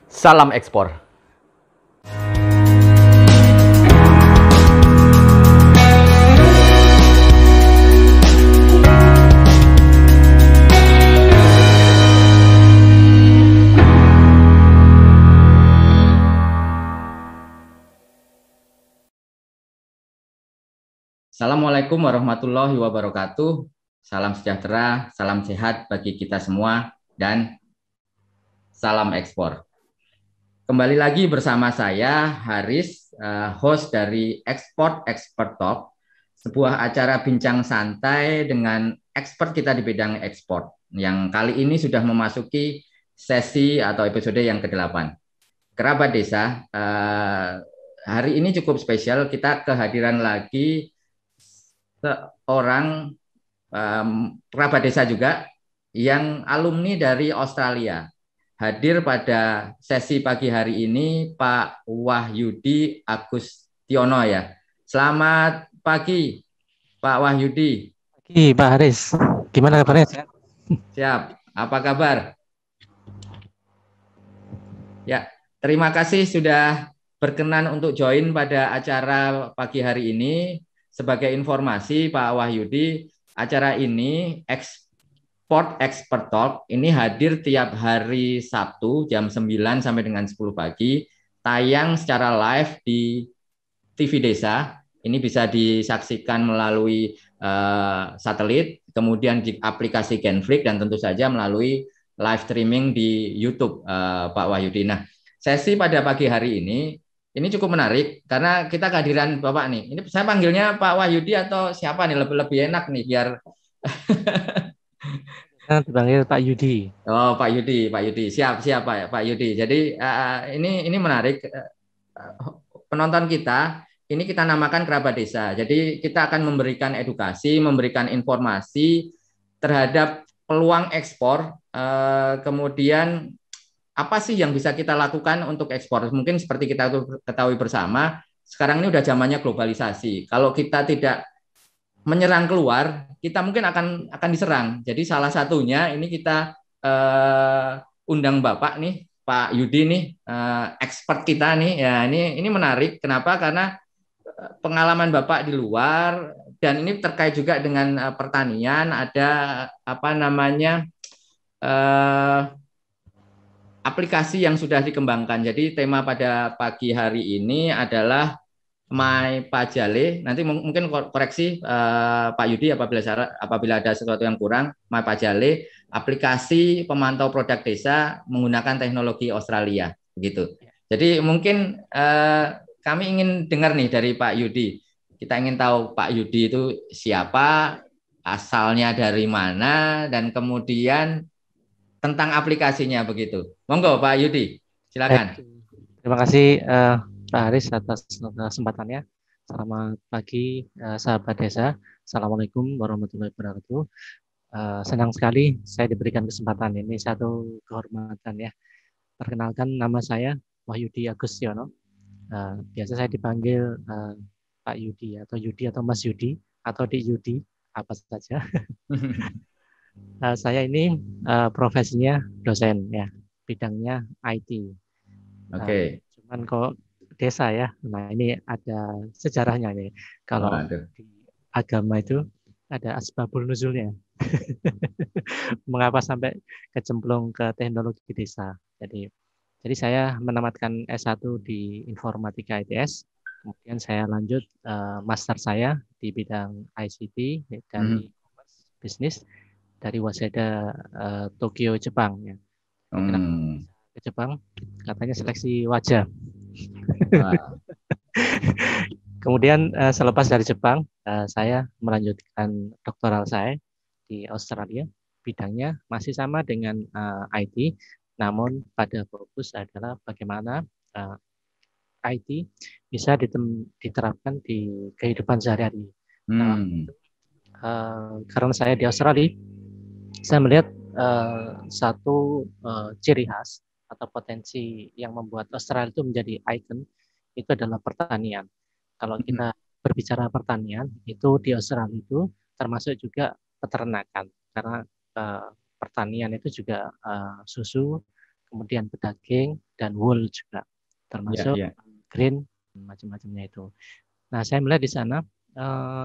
Salam ekspor. Assalamualaikum warahmatullahi wabarakatuh. Salam sejahtera, salam sehat bagi kita semua, dan salam ekspor. Kembali lagi bersama saya, Haris, host dari Export Expert Talk, sebuah acara bincang santai dengan expert kita di bidang ekspor, yang kali ini sudah memasuki sesi atau episode yang ke-8. Kerabat Desa, hari ini cukup spesial, kita kehadiran lagi seorang kerabat desa juga yang alumni dari Australia. Hadir pada sesi pagi hari ini Pak Wahyudi Agustiono ya. Selamat pagi Pak Wahyudi. Pagi Pak Haris. Gimana kabarnya? Siap. Apa kabar? Ya, terima kasih sudah berkenan untuk join pada acara pagi hari ini. Sebagai informasi Pak Wahyudi, acara ini Export Expert Talk ini hadir tiap hari Sabtu jam 9 sampai dengan 10 pagi, tayang secara live di TV Desa. Ini bisa disaksikan melalui satelit, kemudian di aplikasi Genflix, dan tentu saja melalui live streaming di YouTube, Pak Wahyudi. Nah, sesi pada pagi hari ini cukup menarik karena kita kehadiran Bapak nih. Ini saya panggilnya Pak Wahyudi atau siapa nih? Lebih enak nih biar. Dipanggil Pak Yudi. Oh, Pak Yudi, siap Pak Yudi. Jadi ini menarik. Penonton kita ini kita namakan kerabat desa. Jadi kita akan memberikan edukasi, memberikan informasi terhadap peluang ekspor. Kemudian apa sih yang bisa kita lakukan untuk ekspor? Mungkin seperti kita ketahui bersama, sekarang ini udah zamannya globalisasi. Kalau kita tidak menyerang keluar, kita mungkin akan diserang. Jadi salah satunya ini kita undang Bapak nih, Pak Yudi nih, expert kita nih. Ya, ini menarik. Kenapa? Karena pengalaman Bapak di luar, dan ini terkait juga dengan pertanian. Ada apa namanya? Aplikasi yang sudah dikembangkan. Jadi tema pada pagi hari ini adalah My Pajale. Nanti mungkin koreksi Pak Yudi apabila ada sesuatu yang kurang. My Pajale, aplikasi pemantau produk desa menggunakan teknologi Australia, begitu. Jadi mungkin kami ingin dengar nih dari Pak Yudi. Kita ingin tahu Pak Yudi itu siapa, asalnya dari mana, dan kemudian tentang aplikasinya, begitu. Monggo Pak Yudi, silakan. Terima kasih Pak Haris atas kesempatannya. Selamat pagi sahabat desa. Assalamualaikum warahmatullahi wabarakatuh. Senang sekali saya diberikan kesempatan ini, satu kehormatan ya. Perkenalkan, nama saya Wahyudi Agustiono. Biasa saya dipanggil Pak Yudi atau Mas Yudi atau Dik Yudi, apa saja. Saya ini profesinya dosen ya, bidangnya IT. Oke. Cuman kok desa ya. Nah, ini ada sejarahnya nih. Kalau di agama itu ada asbabul nuzulnya. Mengapa sampai kecemplung ke teknologi desa. Jadi saya menamatkan S1 di Informatika ITS. Kemudian saya lanjut master saya di bidang ICT dan bisnis dari Waseda Tokyo, Jepang ya. Ke Jepang katanya seleksi wajah. Kemudian selepas dari Jepang saya melanjutkan doktoral saya di Australia. Bidangnya masih sama dengan IT, namun pada fokus adalah bagaimana IT bisa diterapkan di kehidupan sehari-hari. Nah, karena saya di Australia, saya melihat satu ciri khas atau potensi yang membuat Australia itu menjadi ikon itu adalah pertanian. Kalau kita berbicara pertanian, itu di Australia itu termasuk juga peternakan, karena pertanian itu juga susu, kemudian pedaging dan wool juga, termasuk green macam-macamnya itu. Nah, saya melihat di sana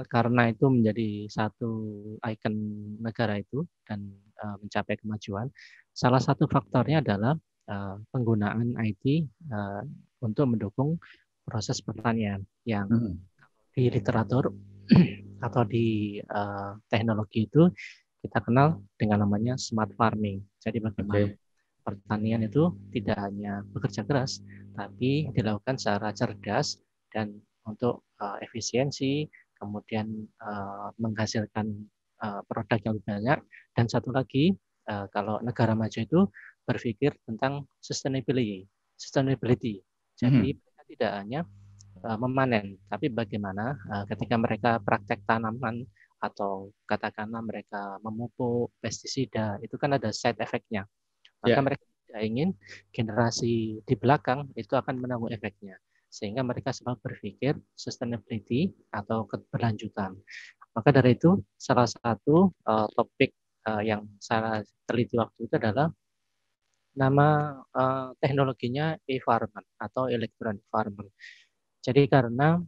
karena itu menjadi satu ikon negara itu dan mencapai kemajuan. Salah satu faktornya adalah penggunaan IT untuk mendukung proses pertanian yang di literatur atau di teknologi itu kita kenal dengan namanya smart farming. Jadi bagaimana pertanian itu tidak hanya bekerja keras, tapi dilakukan secara cerdas dan untuk efisiensi, kemudian menghasilkan produk yang lebih banyak. Dan satu lagi, kalau negara maju itu berpikir tentang sustainability. Jadi mereka tidak hanya memanen, tapi bagaimana ketika mereka praktek tanaman atau katakanlah mereka memupuk pestisida, itu kan ada side effect-nya. Maka mereka tidak ingin generasi di belakang itu akan menanggung efeknya. Sehingga mereka selalu berpikir sustainability atau keberlanjutan. Maka dari itu salah satu topik yang saya teliti waktu itu adalah nama teknologinya e-farmer atau electronic farmer. Jadi karena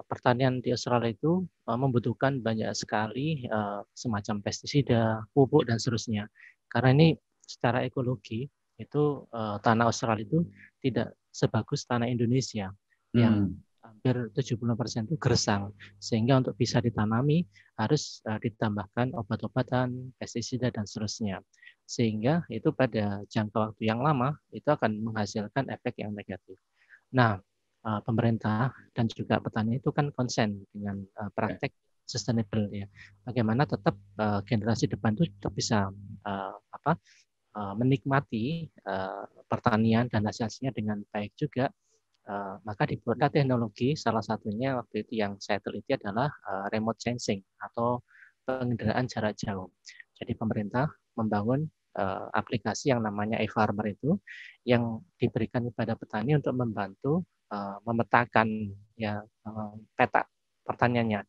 pertanian di Australia itu membutuhkan banyak sekali semacam pestisida, pupuk dan seterusnya. Karena ini secara ekologi itu tanah Australia itu tidak sebagus tanah Indonesia yang hampir 70% itu gersang, sehingga untuk bisa ditanami harus ditambahkan obat-obatan, pestisida dan seterusnya. Sehingga itu pada jangka waktu yang lama itu akan menghasilkan efek yang negatif. Nah, pemerintah dan juga petani itu kan konsen dengan praktek sustainable ya. Bagaimana tetap generasi depan itu tetap bisa menikmati pertanian dan hasilnya dengan baik juga. Maka dibuatlah teknologi, salah satunya waktu itu yang saya teliti adalah remote sensing atau pengendaraan jarak jauh. Jadi pemerintah membangun aplikasi yang namanya e-farmer itu yang diberikan kepada petani untuk membantu memetakan ya peta pertaniannya.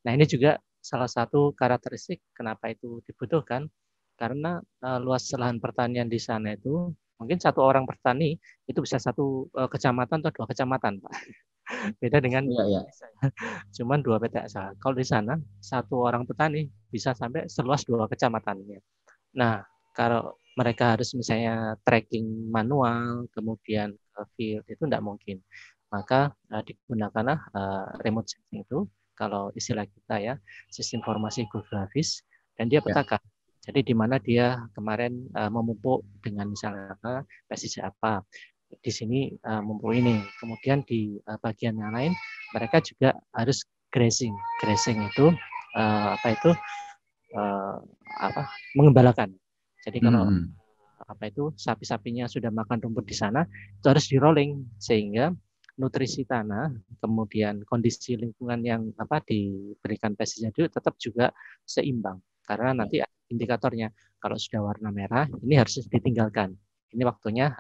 Nah, ini juga salah satu karakteristik kenapa itu dibutuhkan, karena luas lahan pertanian di sana itu mungkin satu orang bertani itu bisa satu kecamatan atau 2 kecamatan, Pak. Beda dengan cuman 2 PTSA. Kalau di sana satu orang petani bisa sampai seluas 2 kecamatan. Nah, kalau mereka harus misalnya tracking manual, kemudian field, itu tidak mungkin. Maka digunakanlah remote sensing itu, kalau istilah kita ya, sistem informasi geografis, dan dia petakan. Jadi di mana dia kemarin memupuk dengan misalnya pestisida apa, di sini memupuk ini. Kemudian di bagian yang lain, mereka juga harus grazing. Grazing itu mengembalakan. Jadi kalau sapi-sapinya sudah makan rumput di sana, itu harus di rolling sehingga nutrisi tanah, kemudian kondisi lingkungan yang diberikan pestisida itu tetap juga seimbang. Karena nanti indikatornya kalau sudah warna merah, ini harus ditinggalkan. Ini waktunya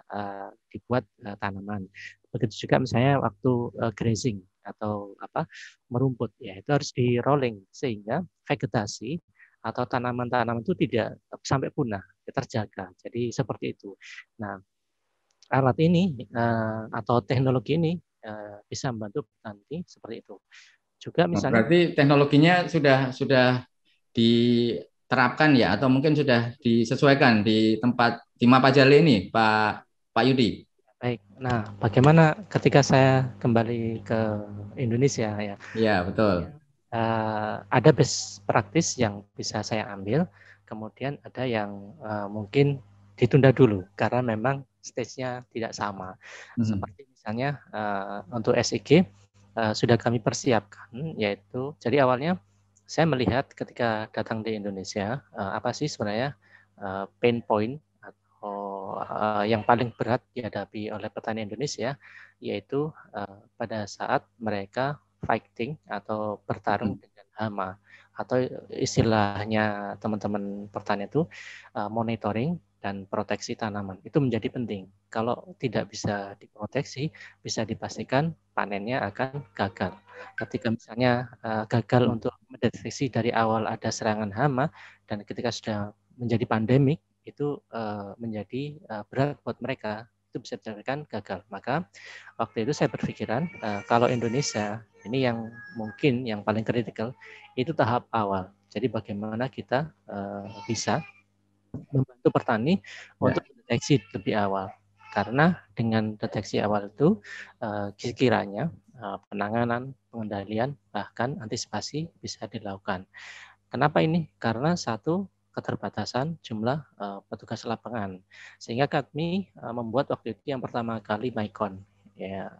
dibuat tanaman. Begitu juga misalnya waktu grazing atau merumput, ya itu harus di rolling sehingga vegetasi atau tanaman-tanaman itu tidak sampai punah, terjaga. Jadi seperti itu. Nah, alat ini atau teknologi ini bisa membantu petani seperti itu. Juga misalnya. Berarti teknologinya sudah diterapkan ya, atau mungkin sudah disesuaikan di tempat di Mapajale ini, Pak Yudi. Baik. Nah, bagaimana ketika saya kembali ke Indonesia ya? Iya, betul. Ada best practice yang bisa saya ambil, kemudian ada yang mungkin ditunda dulu karena memang stage-nya tidak sama. Seperti misalnya untuk SIG sudah kami persiapkan, yaitu jadi awalnya saya melihat ketika datang di Indonesia apa sih sebenarnya pain point atau yang paling berat dihadapi oleh petani Indonesia, yaitu pada saat mereka fighting atau bertarung dengan hama, atau istilahnya teman-teman petani itu monitoring dan proteksi tanaman. Itu menjadi penting. Kalau tidak bisa diproteksi, bisa dipastikan panennya akan gagal. Ketika misalnya gagal untuk mendeteksi dari awal ada serangan hama, dan ketika sudah menjadi pandemik, itu menjadi berat buat mereka, itu bisa dikatakan gagal. Maka waktu itu saya berpikiran kalau Indonesia ini yang mungkin yang paling kritikal itu tahap awal. Jadi bagaimana kita bisa membantu petani untuk deteksi lebih awal. Karena dengan deteksi awal itu kiranya penanganan, pengendalian, bahkan antisipasi bisa dilakukan. Kenapa ini? Karena satu, keterbatasan jumlah petugas lapangan. Sehingga kami membuat waktu itu yang pertama kali MyCon, ya,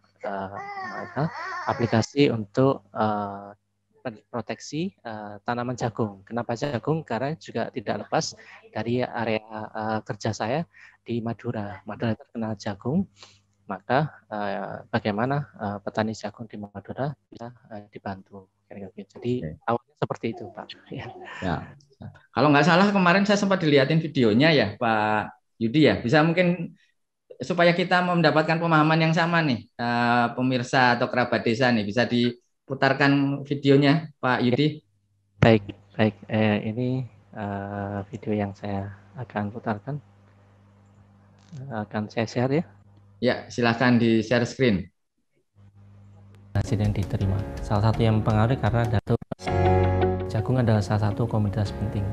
aplikasi untuk proteksi tanaman jagung. Kenapa jagung? Karena juga tidak lepas dari area kerja saya di Madura. Madura terkenal jagung, maka bagaimana petani jagung di Madura bisa dibantu. Jadi awalnya seperti itu, Pak. Ya. Ya. Kalau nggak salah kemarin saya sempat dilihatin videonya ya, Pak Yudi ya. Bisa mungkin supaya kita mendapatkan pemahaman yang sama nih, pemirsa atau kerabat desa nih, bisa diputarkan videonya, Pak Yudi. Baik, baik. Ini video yang saya akan putarkan. Akan saya share ya. Ya, silahkan di share screen. Hasil yang diterima. Salah satu yang mempengaruhi karena jagung adalah salah satu komoditas penting.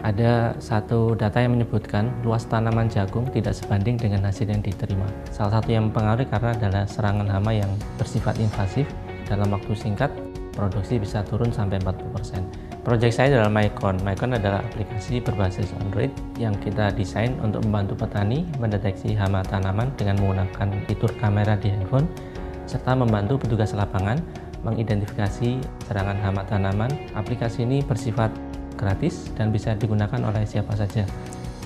Ada satu data yang menyebutkan luas tanaman jagung tidak sebanding dengan hasil yang diterima. Salah satu yang mempengaruhi karena adalah serangan hama yang bersifat invasif. Dalam waktu singkat, produksi bisa turun sampai 40%. Proyek saya adalah MyCon. MyCon adalah aplikasi berbasis Android yang kita desain untuk membantu petani mendeteksi hama tanaman dengan menggunakan fitur kamera di handphone, serta membantu petugas lapangan mengidentifikasi serangan hama tanaman. Aplikasi ini bersifat gratis dan bisa digunakan oleh siapa saja.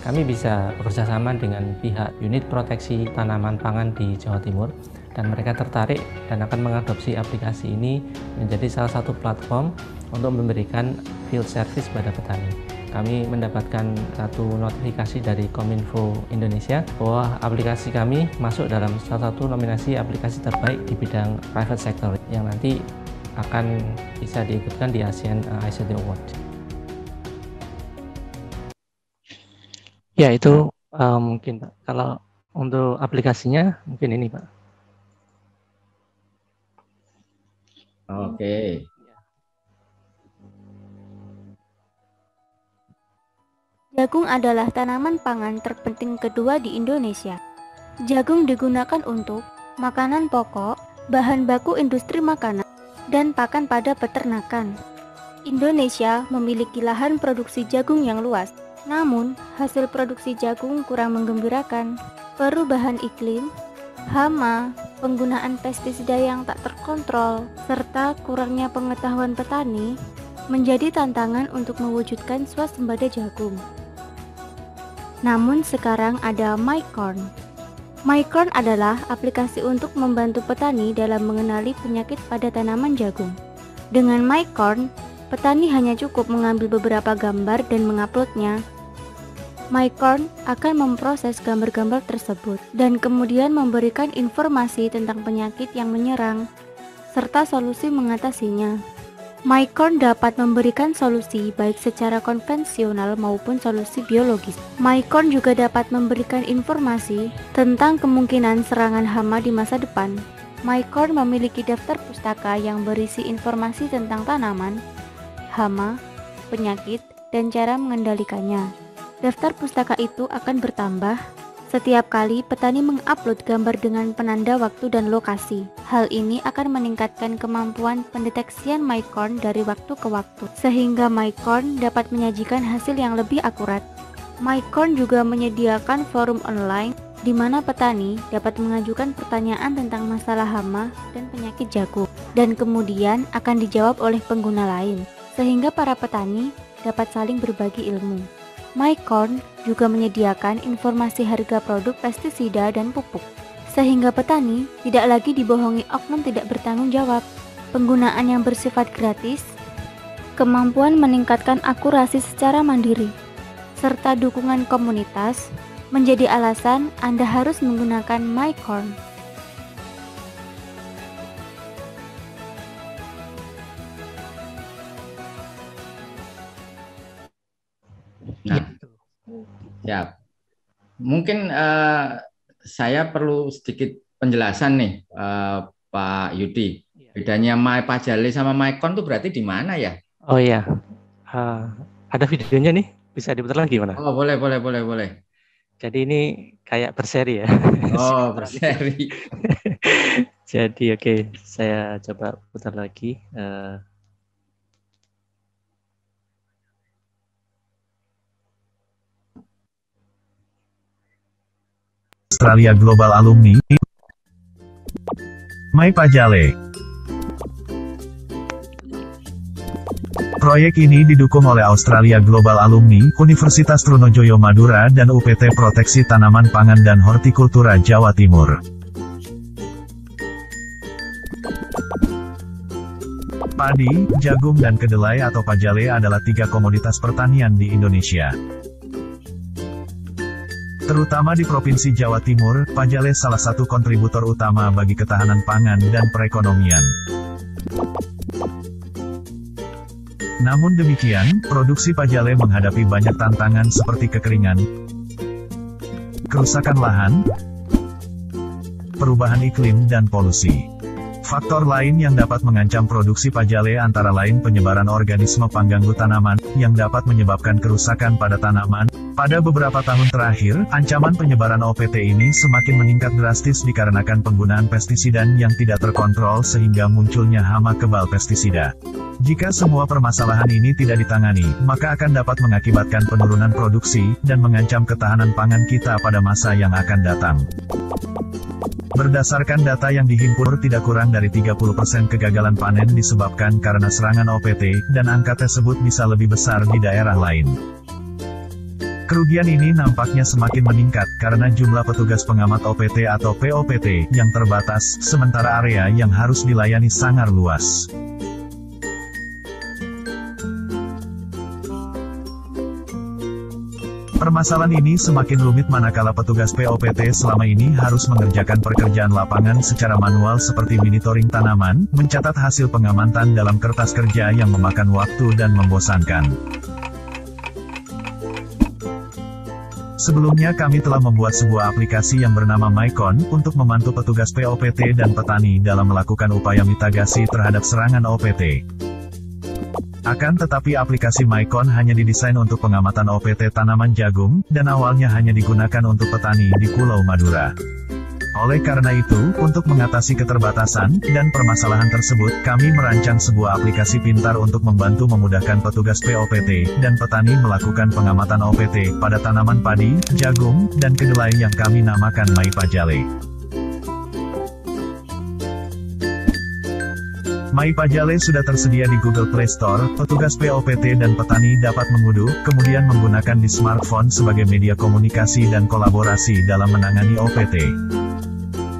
Kami bisa bekerja sama dengan pihak unit proteksi tanaman pangan di Jawa Timur, dan mereka tertarik dan akan mengadopsi aplikasi ini menjadi salah satu platform untuk memberikan field service pada petani. Kami mendapatkan satu notifikasi dari Kominfo Indonesia bahwa aplikasi kami masuk dalam salah satu nominasi aplikasi terbaik di bidang private sector yang nanti akan bisa diikutkan di ASEAN ICT Award. Ya, itu mungkin Pak. Kalau untuk aplikasinya mungkin ini Pak. Oke. Jagung adalah tanaman pangan terpenting kedua di Indonesia. Jagung digunakan untuk makanan pokok, bahan baku industri makanan, dan pakan pada peternakan. Indonesia memiliki lahan produksi jagung yang luas, namun hasil produksi jagung kurang menggembirakan. Perubahan iklim, hama, penggunaan pestisida yang tak terkontrol, serta kurangnya pengetahuan petani menjadi tantangan untuk mewujudkan swasembada jagung. Namun sekarang ada MyCorn. MyCorn adalah aplikasi untuk membantu petani dalam mengenali penyakit pada tanaman jagung. Dengan MyCorn, petani hanya cukup mengambil beberapa gambar dan menguploadnya. MyCorn akan memproses gambar-gambar tersebut dan kemudian memberikan informasi tentang penyakit yang menyerang, serta solusi mengatasinya. MyCorn dapat memberikan solusi baik secara konvensional maupun solusi biologis. MyCorn juga dapat memberikan informasi tentang kemungkinan serangan hama di masa depan. MyCorn memiliki daftar pustaka yang berisi informasi tentang tanaman, hama, penyakit, dan cara mengendalikannya. Daftar pustaka itu akan bertambah setiap kali petani mengupload gambar dengan penanda waktu dan lokasi. Hal ini akan meningkatkan kemampuan pendeteksian MyCorn dari waktu ke waktu, sehingga MyCorn dapat menyajikan hasil yang lebih akurat. MyCorn juga menyediakan forum online di mana petani dapat mengajukan pertanyaan tentang masalah hama dan penyakit jagung, dan kemudian akan dijawab oleh pengguna lain, sehingga para petani dapat saling berbagi ilmu. MyCorn juga menyediakan informasi harga produk pestisida dan pupuk, sehingga petani tidak lagi dibohongi oknum tidak bertanggung jawab. Penggunaan yang bersifat gratis, kemampuan meningkatkan akurasi secara mandiri, serta dukungan komunitas menjadi alasan Anda harus menggunakan MyCorn. Nah, siap. Mungkin saya perlu sedikit penjelasan nih, Pak Yudi. Bedanya My Pajale sama MyCon itu berarti di mana ya? Oh iya, ada videonya nih, bisa diputar lagi gimana? Oh boleh. Jadi ini kayak berseri ya. Oh berseri. Jadi oke, saya coba putar lagi. Australia Global Alumni My Pajale. Proyek ini didukung oleh Australia Global Alumni, Universitas Trunojoyo Madura dan UPT Proteksi Tanaman Pangan dan Hortikultura Jawa Timur. Padi, jagung dan kedelai atau pajale adalah 3 komoditas pertanian di Indonesia. Terutama di Provinsi Jawa Timur, pajale salah satu kontributor utama bagi ketahanan pangan dan perekonomian. Namun demikian, produksi pajale menghadapi banyak tantangan seperti kekeringan, kerusakan lahan, perubahan iklim dan polusi. Faktor lain yang dapat mengancam produksi pajale antara lain penyebaran organisme pengganggu tanaman, yang dapat menyebabkan kerusakan pada tanaman. Pada beberapa tahun terakhir, ancaman penyebaran OPT ini semakin meningkat drastis dikarenakan penggunaan pestisida yang tidak terkontrol sehingga munculnya hama kebal pestisida. Jika semua permasalahan ini tidak ditangani, maka akan dapat mengakibatkan penurunan produksi, dan mengancam ketahanan pangan kita pada masa yang akan datang. Berdasarkan data yang dihimpun, tidak kurang dari 30% kegagalan panen disebabkan karena serangan OPT, dan angka tersebut bisa lebih besar di daerah lain. Kerugian ini nampaknya semakin meningkat, karena jumlah petugas pengamat OPT atau POPT, yang terbatas, sementara area yang harus dilayani sangat luas. Permasalahan ini semakin rumit manakala petugas POPT selama ini harus mengerjakan pekerjaan lapangan secara manual seperti monitoring tanaman, mencatat hasil pengamatan dalam kertas kerja yang memakan waktu dan membosankan. Sebelumnya kami telah membuat sebuah aplikasi yang bernama MyCon, untuk membantu petugas POPT dan petani dalam melakukan upaya mitigasi terhadap serangan OPT. Akan tetapi aplikasi MyCon hanya didesain untuk pengamatan OPT tanaman jagung, dan awalnya hanya digunakan untuk petani di Pulau Madura. Oleh karena itu, untuk mengatasi keterbatasan dan permasalahan tersebut, kami merancang sebuah aplikasi pintar untuk membantu memudahkan petugas POPT dan petani melakukan pengamatan OPT pada tanaman padi, jagung, dan kedelai yang kami namakan My Pajale. My Pajale sudah tersedia di Google Play Store. Petugas POPT dan petani dapat mengunduh, kemudian menggunakan di smartphone sebagai media komunikasi dan kolaborasi dalam menangani OPT.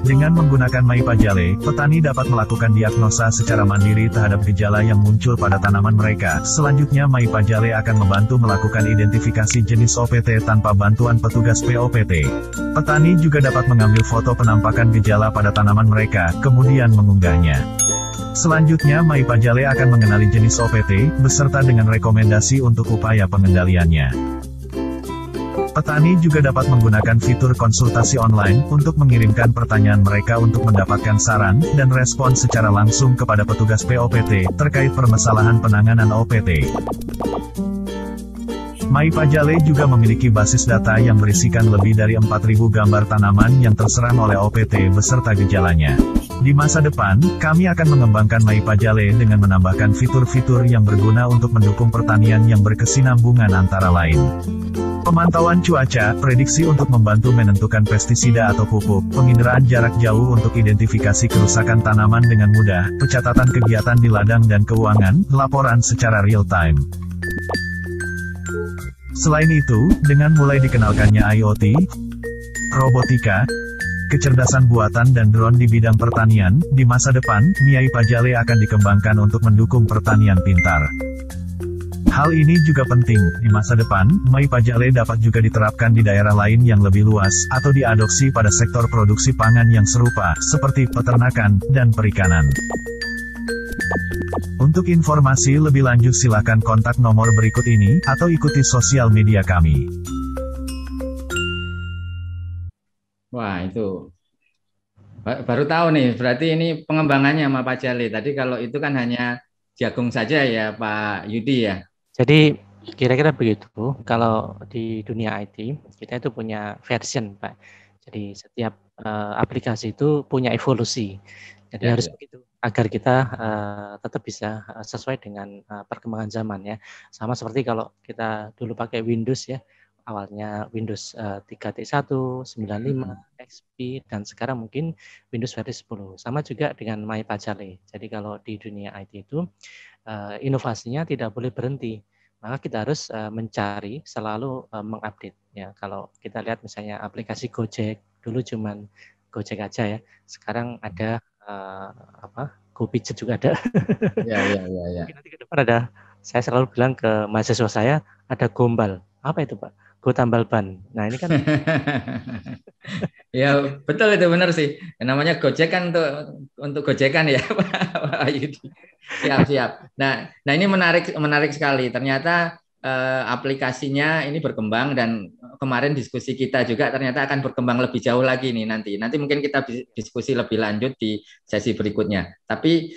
Dengan menggunakan My Pajale, petani dapat melakukan diagnosa secara mandiri terhadap gejala yang muncul pada tanaman mereka. Selanjutnya My Pajale akan membantu melakukan identifikasi jenis OPT tanpa bantuan petugas POPT. Petani juga dapat mengambil foto penampakan gejala pada tanaman mereka, kemudian mengunggahnya. Selanjutnya My Pajale akan mengenali jenis OPT, beserta dengan rekomendasi untuk upaya pengendaliannya. Petani juga dapat menggunakan fitur konsultasi online, untuk mengirimkan pertanyaan mereka untuk mendapatkan saran, dan respon secara langsung kepada petugas POPT, terkait permasalahan penanganan OPT. My Pajale juga memiliki basis data yang berisikan lebih dari 4.000 gambar tanaman yang terserang oleh OPT beserta gejalanya. Di masa depan, kami akan mengembangkan My Pajale dengan menambahkan fitur-fitur yang berguna untuk mendukung pertanian yang berkesinambungan antara lain. Pemantauan cuaca, prediksi untuk membantu menentukan pestisida atau pupuk, penginderaan jarak jauh untuk identifikasi kerusakan tanaman dengan mudah, pencatatan kegiatan di ladang dan keuangan, laporan secara real-time. Selain itu, dengan mulai dikenalkannya IoT, robotika, kecerdasan buatan dan drone di bidang pertanian, di masa depan, My Pajale akan dikembangkan untuk mendukung pertanian pintar. Hal ini juga penting, di masa depan, My Pajale dapat juga diterapkan di daerah lain yang lebih luas, atau diadopsi pada sektor produksi pangan yang serupa, seperti peternakan, dan perikanan. Untuk informasi lebih lanjut silakan kontak nomor berikut ini, atau ikuti sosial media kami. Wah, itu baru tahu nih. Berarti ini pengembangannya sama Pak Jali. Tadi kalau itu kan hanya jagung saja ya, Pak Yudi ya. Jadi kira-kira begitu. Kalau di dunia IT kita itu punya version, Pak. Jadi setiap aplikasi itu punya evolusi. Jadi Ya, harus ya. begitu agar kita tetap bisa sesuai dengan perkembangan zaman ya. Sama seperti kalau kita dulu pakai Windows ya. Awalnya Windows 3.1, 95, Mm-mm. XP, dan sekarang mungkin Windows versi 10. Sama juga dengan MyPajale. Jadi kalau di dunia IT itu inovasinya tidak boleh berhenti. Maka kita harus mencari selalu mengupdate. Ya, kalau kita lihat misalnya aplikasi Gojek dulu cuman Gojek aja ya. Sekarang ada GoPidget juga ada. Ya, ya, ya, ya. Mungkin nanti ke depan ada. Saya selalu bilang ke mahasiswa saya ada gombal. Apa itu Pak? Go tambal ban. Nah ini kan Ya, betul itu benar sih. Yang namanya Gojek kan untuk gojekan ya, Pak Yudi. Siap, siap. Nah ini menarik menarik sekali. Ternyata aplikasinya ini berkembang dan kemarin diskusi kita juga ternyata akan berkembang lebih jauh lagi nih nanti. Nanti mungkin kita diskusi lebih lanjut di sesi berikutnya. Tapi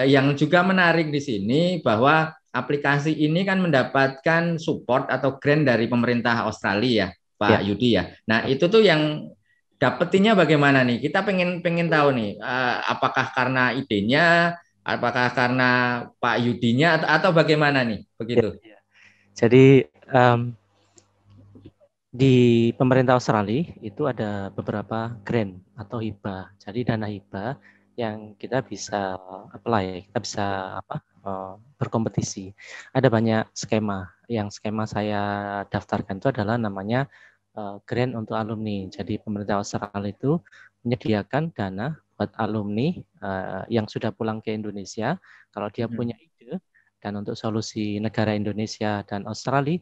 yang juga menarik di sini bahwa aplikasi ini kan mendapatkan support atau grant dari pemerintah Australia ya, Pak ya. Yudi ya. Nah, itu tuh yang dapetinnya bagaimana nih? Kita pengen pengen tahu nih, apakah karena idenya, apakah karena Pak Yudinya atau bagaimana nih? Ya, Begitu. ya. Jadi di pemerintah Australia itu ada beberapa grant atau hibah. Jadi dana hibah yang kita bisa apply, kita bisa berkompetisi. Ada banyak skema. Yang skema saya daftarkan itu adalah namanya grant untuk alumni. Jadi pemerintah Australia itu menyediakan dana buat alumni yang sudah pulang ke Indonesia. Kalau dia punya ide dan untuk solusi negara Indonesia dan Australia,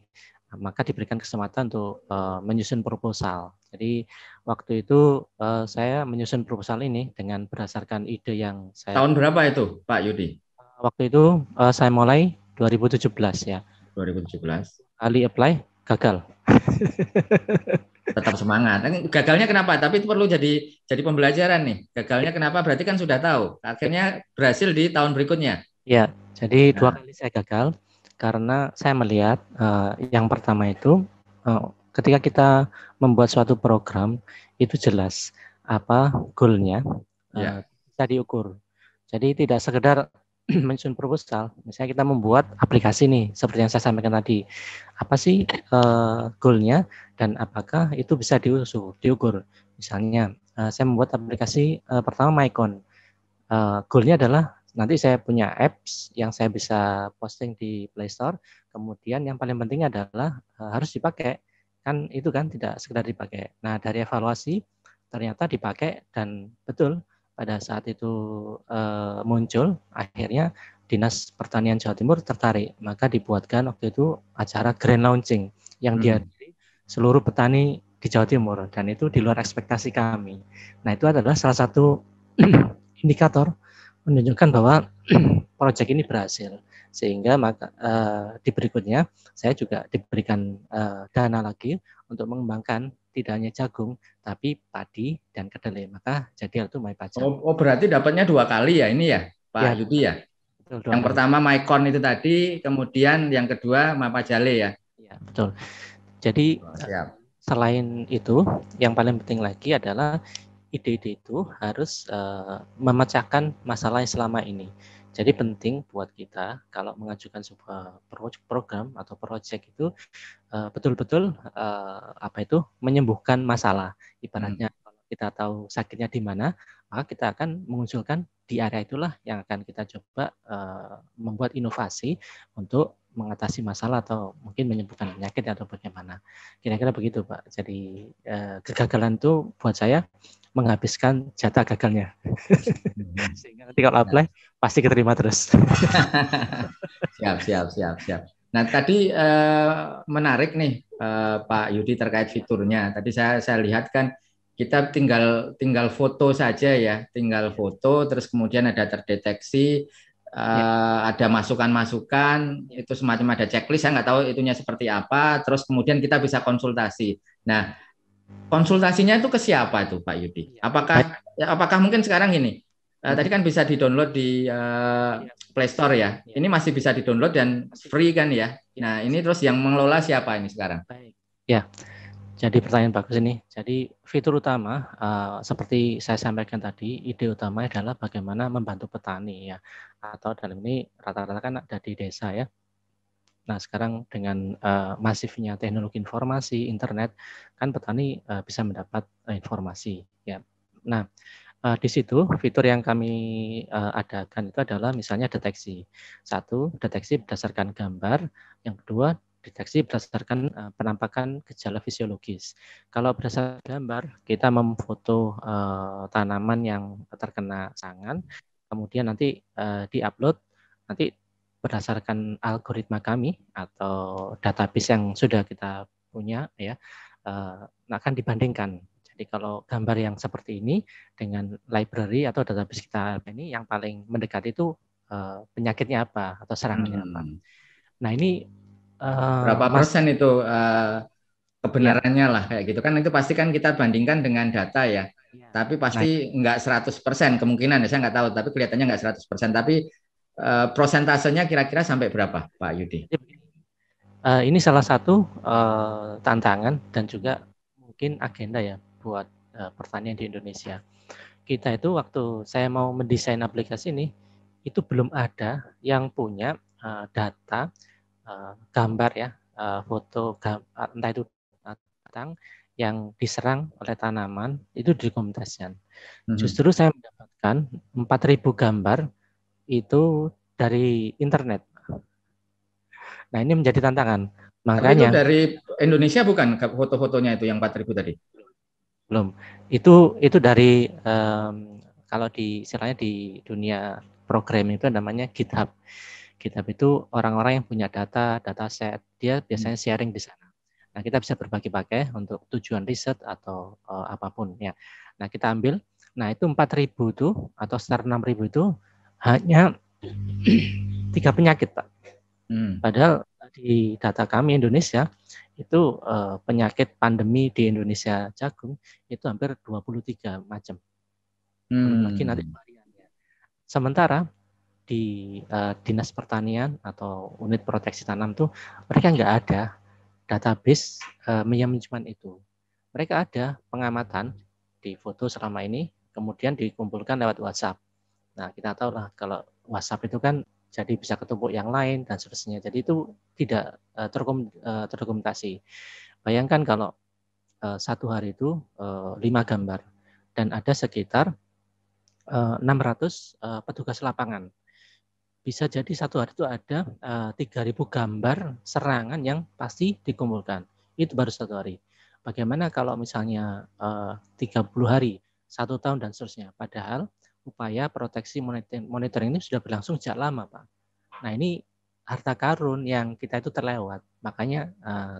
maka diberikan kesempatan untuk menyusun proposal. Jadi waktu itu saya menyusun proposal ini dengan berdasarkan ide yang saya. Tahun berapa itu, Pak Yudi? Waktu itu saya mulai 2017 ya. 2017. Kali apply gagal. Tetap semangat. Gagalnya kenapa? Tapi itu perlu jadi pembelajaran nih. Gagalnya kenapa? Berarti kan sudah tahu. Akhirnya berhasil di tahun berikutnya. Ya, jadi 2 Nah, kali saya gagal karena saya melihat yang pertama itu ketika kita membuat suatu program itu jelas apa goalnya ya. bisa diukur. Jadi tidak sekedar menyusun proposal. Misalnya kita membuat aplikasi nih, seperti yang saya sampaikan tadi. Apa sih goalnya dan apakah itu bisa diukur? Misalnya saya membuat aplikasi pertama MyCon. Goalnya adalah nanti saya punya apps yang saya bisa posting di Play Store. Kemudian yang paling penting adalah harus dipakai. Kan itu kan tidak sekedar dipakai. Nah dari evaluasi ternyata dipakai dan betul pada saat itu muncul akhirnya Dinas Pertanian Jawa Timur tertarik. Maka dibuatkan waktu itu acara grand launching yang dihadiri seluruh petani di Jawa Timur dan itu di luar ekspektasi kami. Nah itu adalah salah satu indikator menunjukkan bahwa proyek ini berhasil sehingga maka di berikutnya saya juga diberikan dana lagi untuk mengembangkan tidak hanya jagung tapi padi dan kedelai, maka jadi itu MyPajale. Oh, berarti dapatnya 2 kali ya ini ya, Pak Ya, Yudi ya. betul, Yang kali. pertama MyCon itu tadi, kemudian yang kedua MyPajale ya. Ya, betul. Jadi Siap. selain itu yang paling penting lagi adalah ide-ide itu harus memecahkan masalah yang selama ini. Jadi penting buat kita kalau mengajukan sebuah program atau proyek itu betul-betul menyembuhkan masalah. Ibaratnya kalau kita tahu sakitnya di mana, maka kita akan mengusulkan di area itulah yang akan kita coba membuat inovasi untuk mengatasi masalah atau mungkin menyembuhkan penyakit atau bagaimana. Kira-kira begitu Pak. Jadi kegagalan itu buat saya menghabiskan jatah gagalnya. Sehingga nanti kalau apply pasti keterima terus. Siap. Nah tadi menarik nih Pak Yudi terkait fiturnya. Tadi saya lihat kan kita tinggal foto saja ya, tinggal foto terus kemudian ada terdeteksi, ada masukan-masukan, itu semacam ada checklist. Saya nggak tahu itunya seperti apa. Terus kemudian kita bisa konsultasi. Nah konsultasinya itu ke siapa itu Pak Yudi? Iya. Apakah mungkin sekarang ini tadi kan bisa di-download di Play Store ya. Iya. Ini masih bisa di-download dan free kan ya. Nah, ini terus yang mengelola siapa ini sekarang? Baik. Ya. Jadi pertanyaan bagus ini. Jadi fitur utama seperti saya sampaikan tadi, ide utama adalah bagaimana membantu petani ya. Atau dalam ini rata-rata kan ada di desa ya. Nah, sekarang dengan masifnya teknologi informasi, internet, kan petani bisa mendapat informasi ya. Nah, di situ fitur yang kami adakan itu adalah misalnya deteksi. Satu, deteksi berdasarkan gambar. Yang kedua, deteksi berdasarkan penampakan gejala fisiologis. Kalau berdasarkan gambar, kita memfoto tanaman yang terkena serangan, kemudian nanti diupload, nanti berdasarkan algoritma kami atau database yang sudah kita punya ya, akan dibandingkan. Jadi kalau gambar yang seperti ini dengan library atau database kita ini yang paling mendekat itu penyakitnya apa atau serangannya apa. Nah ini berapa persen itu kebenarannya lah kayak gitu kan, itu pasti kan kita bandingkan dengan data ya. Tapi pasti nggak 100% kemungkinan ya, saya nggak tahu, tapi kelihatannya nggak 100%. Tapi prosentasenya kira-kira sampai berapa Pak Yudi? Ini salah satu tantangan dan juga mungkin agenda ya buat pertanian di Indonesia. Kita itu waktu saya mau mendesain aplikasi ini, itu belum ada yang punya data gambar ya, foto entah itu batang yang diserang oleh tanaman itu didokumentasikan. Justru saya mendapatkan 4.000 gambar itu dari internet. Nah ini menjadi tantangan. Makanya itu dari Indonesia bukan foto-fotonya itu yang 4.000 tadi? Belum. Itu dari kalau di istilahnya di dunia program itu namanya GitHub. GitHub itu orang-orang yang punya dataset, dia biasanya sharing di sana. Nah, kita bisa berbagi-bagi untuk tujuan riset atau apapun ya. Nah, kita ambil. Nah, itu 4.000 itu atau sekitar 6.000 itu hanya 3 penyakit, Pak. Padahal di data kami Indonesia itu penyakit pandemi di Indonesia jagung itu hampir 23 macam. Belum lagi nanti variannya. Sementara di Dinas Pertanian atau unit proteksi tanam tuh mereka nggak ada database manajemen itu. Mereka ada pengamatan di foto selama ini, kemudian dikumpulkan lewat WhatsApp. Nah, kita tahu lah kalau WhatsApp itu kan jadi bisa ketumpuk yang lain dan seterusnya. Jadi itu tidak terdokumentasi. Bayangkan kalau satu hari itu 5 gambar dan ada sekitar 600 petugas lapangan. Bisa jadi satu hari itu ada 3.000 gambar serangan yang pasti dikumpulkan. Itu baru satu hari. Bagaimana kalau misalnya 30 hari, 1 tahun dan seterusnya. Padahal upaya proteksi monitoring ini sudah berlangsung sejak lama, Pak. Nah ini harta karun yang kita itu terlewat. Makanya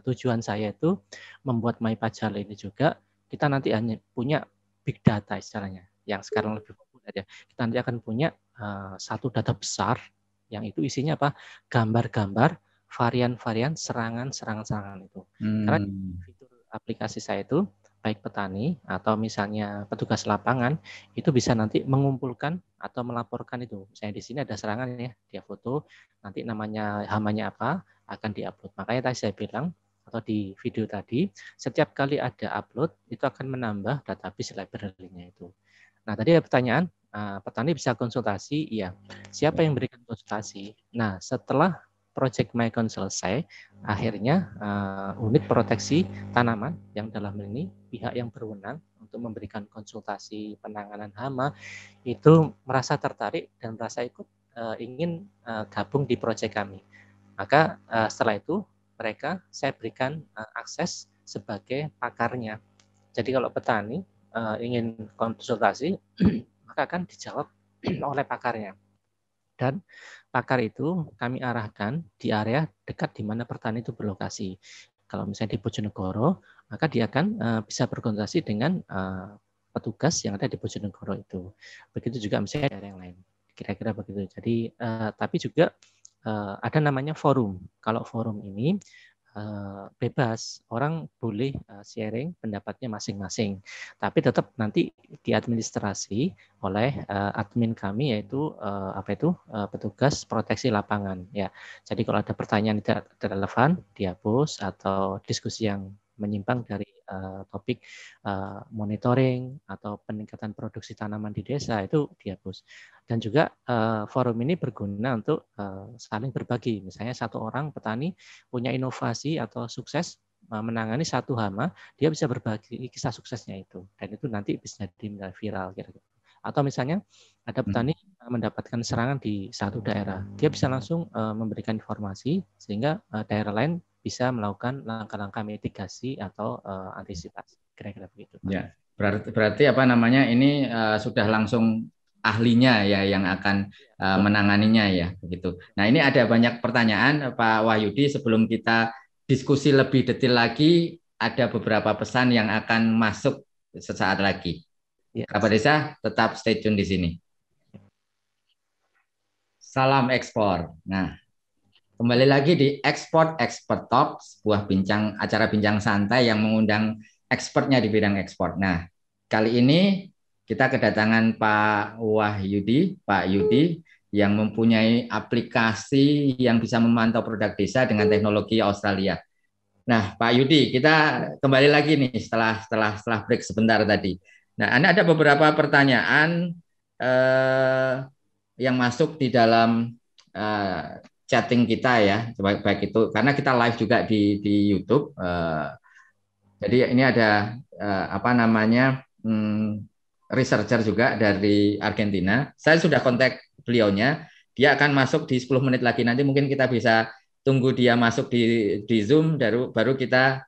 tujuan saya itu membuat MyPajale ini juga, kita nanti hanya punya big data istilahnya, yang sekarang lebih populer ya. Kita nanti akan punya satu data besar, yang itu isinya apa? Gambar-gambar, varian-varian, serangan-serangan itu. Karena fitur aplikasi saya itu, baik petani atau misalnya petugas lapangan itu bisa nanti mengumpulkan atau melaporkan itu. Misalnya di sini ada serangan ya, dia foto, nanti namanya hamanya apa akan diupload. Makanya tadi saya bilang atau di video tadi, setiap kali ada upload itu akan menambah database library-nya itu. Nah tadi ada pertanyaan, petani bisa konsultasi, iya. Siapa yang berikan konsultasi? Nah setelah Project MyCon selesai, akhirnya unit proteksi tanaman yang dalam ini pihak yang berwenang untuk memberikan konsultasi penanganan hama itu merasa tertarik dan merasa ikut ingin gabung di proyek kami. Maka setelah itu mereka saya berikan akses sebagai pakarnya. Jadi kalau petani ingin konsultasi maka akan dijawab oleh pakarnya. Dan pakar itu kami arahkan di area dekat di mana petani itu berlokasi. Kalau misalnya di Bojonegoro, maka dia akan bisa berkonsultasi dengan petugas yang ada di Bojonegoro itu. Begitu juga misalnya daerah yang lain. Kira-kira begitu. Jadi tapi juga ada namanya forum. Kalau forum ini bebas, orang boleh sharing pendapatnya masing-masing, tapi tetap nanti diadministrasi oleh admin kami, yaitu petugas proteksi lapangan ya. Jadi kalau ada pertanyaan tidak relevan dihapus, atau diskusi yang menyimpang dari topik monitoring atau peningkatan produksi tanaman di desa itu dihapus. Dan juga forum ini berguna untuk saling berbagi. Misalnya satu orang petani punya inovasi atau sukses menangani satu hama, dia bisa berbagi kisah suksesnya itu, dan itu nanti bisa jadi viral kira-kira. Atau misalnya ada petani mendapatkan serangan di satu daerah, dia bisa langsung memberikan informasi sehingga daerah lain bisa melakukan langkah-langkah mitigasi atau antisipasi, kira-kira begitu. Ya, berarti apa namanya ini sudah langsung ahlinya ya yang akan menanganinya ya begitu. Nah, ini ada banyak pertanyaan Pak Wahyudi, sebelum kita diskusi lebih detail lagi, ada beberapa pesan yang akan masuk sesaat lagi. Kerabat Desa tetap stay tune di sini. Salam ekspor. Nah, kembali lagi di Export Expert Talk, sebuah acara bincang santai yang mengundang expertnya di bidang ekspor. Nah, kali ini kita kedatangan Pak Wahyudi, Pak Yudi, yang mempunyai aplikasi yang bisa memantau produk desa dengan teknologi Australia. Nah, Pak Yudi, kita kembali lagi nih setelah break sebentar tadi. Nah, ada beberapa pertanyaan yang masuk di dalam chatting kita ya, baik itu karena kita live juga di YouTube. Jadi ini ada researcher juga dari Argentina. Saya sudah kontak beliaunya. Dia akan masuk di 10 menit lagi. Nanti mungkin kita bisa tunggu dia masuk di Zoom, baru kita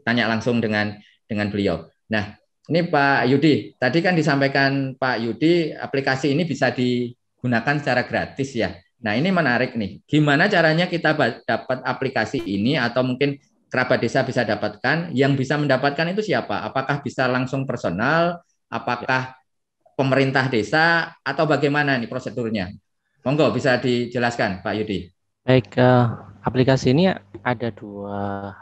tanya langsung dengan beliau. Nah, ini Pak Yudi. Tadi kan disampaikan Pak Yudi, aplikasi ini bisa digunakan secara gratis ya. Nah, ini menarik nih. Gimana caranya kita dapat aplikasi ini, atau mungkin kerabat desa bisa dapatkan? Yang bisa mendapatkan itu siapa? Apakah bisa langsung personal? Apakah pemerintah desa? Atau bagaimana nih prosedurnya? Monggo bisa dijelaskan Pak Yudi. Baik, aplikasi ini ada dua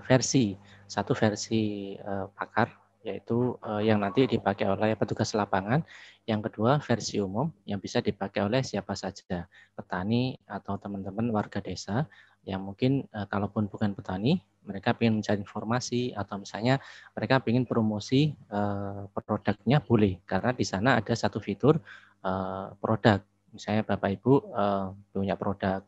versi. Satu versi pakar, yaitu yang nanti dipakai oleh petugas lapangan. Yang kedua versi umum yang bisa dipakai oleh siapa saja, petani atau teman-teman warga desa yang mungkin kalaupun bukan petani, mereka ingin mencari informasi atau misalnya mereka ingin promosi produknya, boleh, karena di sana ada satu fitur produk. Misalnya Bapak Ibu punya produk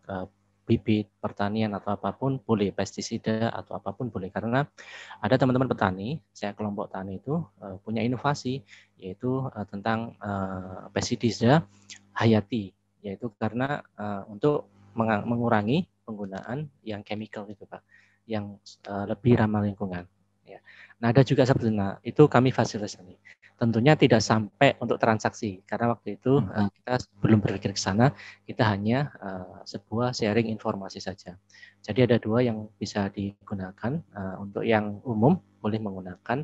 bibit pertanian atau apapun boleh, pestisida atau apapun boleh, karena ada teman-teman petani, saya kelompok tani itu punya inovasi, yaitu tentang pestisida hayati, yaitu karena untuk mengurangi penggunaan yang chemical itu Pak, yang lebih ramah lingkungan. Ya. Nah, ada juga sebenarnya itu kami fasilitasi. Tentunya tidak sampai untuk transaksi, karena waktu itu kita belum berpikir ke sana, kita hanya sebuah sharing informasi saja. Jadi ada dua yang bisa digunakan. Untuk yang umum boleh menggunakan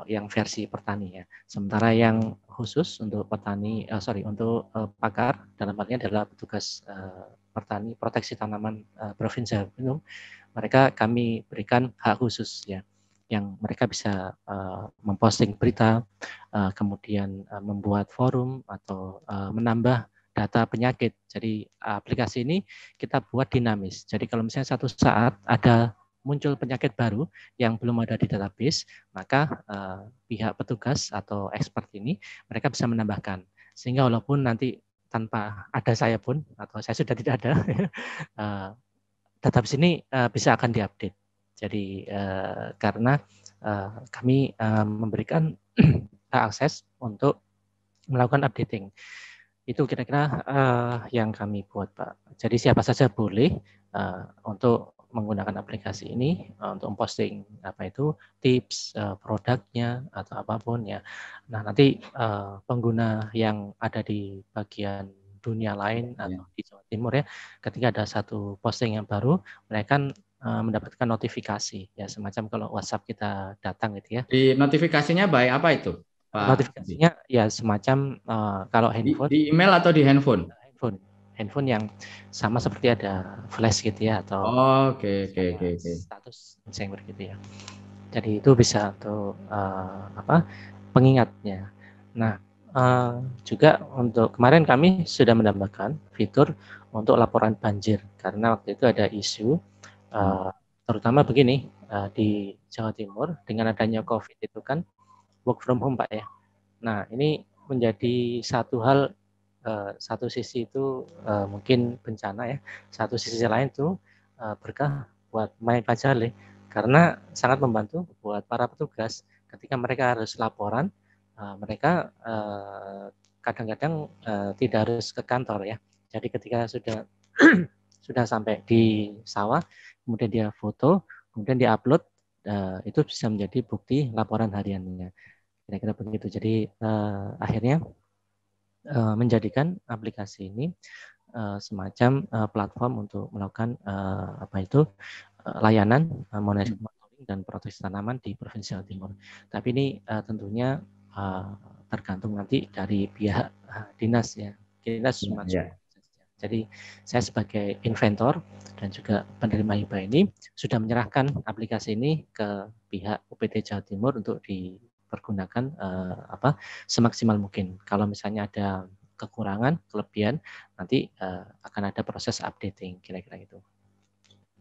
yang versi petani ya. Sementara yang khusus untuk petani, untuk pakar, dalam hal ini adalah petugas petani proteksi tanaman Provinsi Gunung, mereka kami berikan hak khusus ya, yang mereka bisa memposting berita, kemudian membuat forum atau menambah data penyakit. Jadi aplikasi ini kita buat dinamis. Jadi kalau misalnya satu saat ada muncul penyakit baru yang belum ada di database, maka pihak petugas atau expert ini mereka bisa menambahkan. Sehingga walaupun nanti tanpa ada saya pun, atau saya sudah tidak ada, database ini bisa akan diupdate. Jadi karena kami memberikan akses untuk melakukan updating. Itu kira-kira yang kami buat Pak. Jadi siapa saja boleh untuk menggunakan aplikasi ini untuk memposting tips produknya atau apapun ya. Nah, nanti pengguna yang ada di bagian dunia lain atau di Jawa Timur ya, ketika ada satu posting yang baru, mereka kan mendapatkan notifikasi ya, semacam kalau WhatsApp kita datang gitu ya. Di notifikasinya by apa itu, Pak? Notifikasinya ya semacam kalau handphone. Di email atau di handphone? handphone yang sama seperti ada flash gitu ya, atau Oke. status saver gitu ya. Jadi itu bisa untuk pengingatnya. Nah, juga untuk kemarin kami sudah menambahkan fitur untuk laporan banjir, karena waktu itu ada isu terutama begini, di Jawa Timur dengan adanya COVID itu kan work from home Pak ya. Nah, ini menjadi satu hal, satu sisi itu mungkin bencana ya, satu sisi lain itu berkah buat MyPajale, karena sangat membantu buat para petugas ketika mereka harus laporan, mereka kadang-kadang tidak harus ke kantor ya. Jadi ketika sudah sudah sampai di sawah, kemudian dia foto, kemudian dia upload, itu bisa menjadi bukti laporan hariannya. Kira-kira begitu. Jadi akhirnya menjadikan aplikasi ini semacam platform untuk melakukan layanan monitoring dan proteksi tanaman di Provinsi Jawa Timur. Tapi ini tentunya tergantung nanti dari pihak dinas ya. Dinas Jadi saya sebagai inventor dan juga penerima hibah ini sudah menyerahkan aplikasi ini ke pihak UPT Jawa Timur untuk dipergunakan semaksimal mungkin. Kalau misalnya ada kekurangan, kelebihan, nanti akan ada proses updating, kira-kira itu.